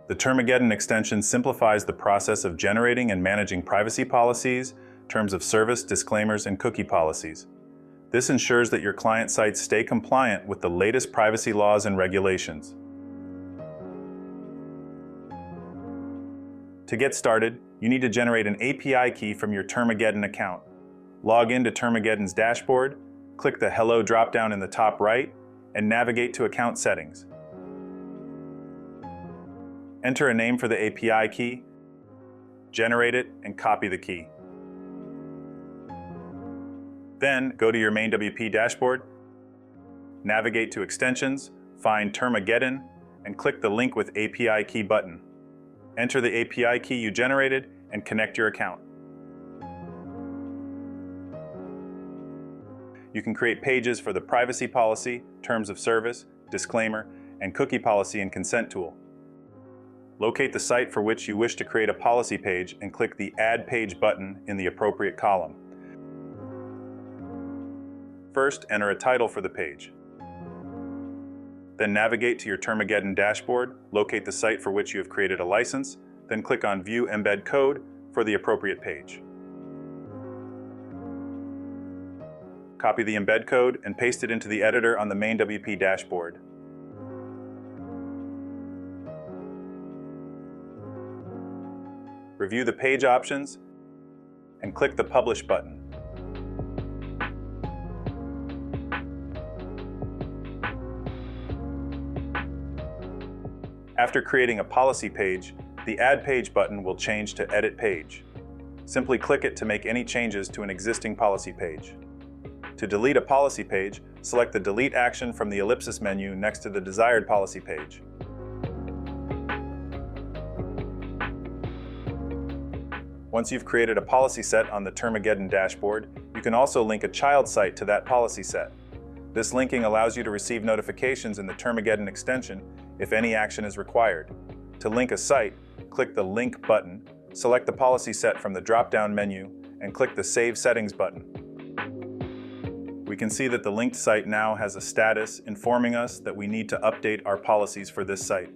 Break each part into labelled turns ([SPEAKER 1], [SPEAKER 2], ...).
[SPEAKER 1] The Termageddon extension simplifies the process of generating and managing privacy policies, terms of service, disclaimers, and cookie policies. This ensures that your client sites stay compliant with the latest privacy laws and regulations. To get started, you need to generate an API key from your Termageddon account. Log into Termageddon's dashboard, click the Hello dropdown in the top right, and navigate to Account Settings. Enter a name for the API key, generate it, and copy the key. Then go to your MainWP dashboard, navigate to Extensions, find Termageddon, and click the Link with API Key button. Enter the API key you generated and connect your account. You can create pages for the privacy policy, terms of service, disclaimer, and cookie policy and consent tool. Locate the site for which you wish to create a policy page and click the Add Page button in the appropriate column. First, enter a title for the page. Then navigate to your Termageddon dashboard, locate the site for which you have created a license, then click on View Embed Code for the appropriate page. Copy the embed code and paste it into the editor on the MainWP dashboard. Review the page options and click the Publish button. After creating a policy page, the Add Page button will change to Edit Page. Simply click it to make any changes to an existing policy page. To delete a policy page, select the Delete action from the ellipsis menu next to the desired policy page. Once you've created a policy set on the Termageddon dashboard, you can also link a child site to that policy set. This linking allows you to receive notifications in the Termageddon extension if any action is required. To link a site, click the Link button, select the policy set from the drop-down menu, and click the Save Settings button. We can see that the linked site now has a status informing us that we need to update our policies for this site.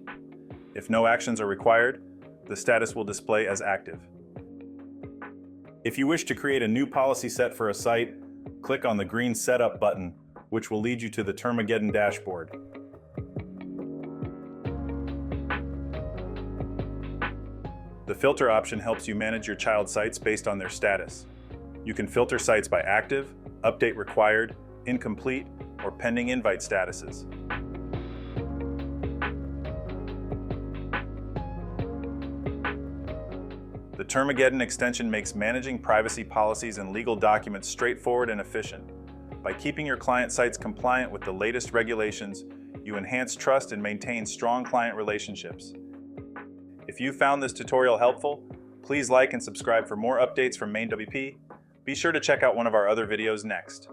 [SPEAKER 1] If no actions are required, the status will display as active. If you wish to create a new policy set for a site, click on the green Setup button, which will lead you to the Termageddon dashboard. The filter option helps you manage your child sites based on their status. You can filter sites by active, update required, incomplete, or pending invite statuses. The Termageddon extension makes managing privacy policies and legal documents straightforward and efficient. By keeping your client sites compliant with the latest regulations, you enhance trust and maintain strong client relationships. If you found this tutorial helpful, please like and subscribe for more updates from MainWP. Be sure to check out one of our other videos next.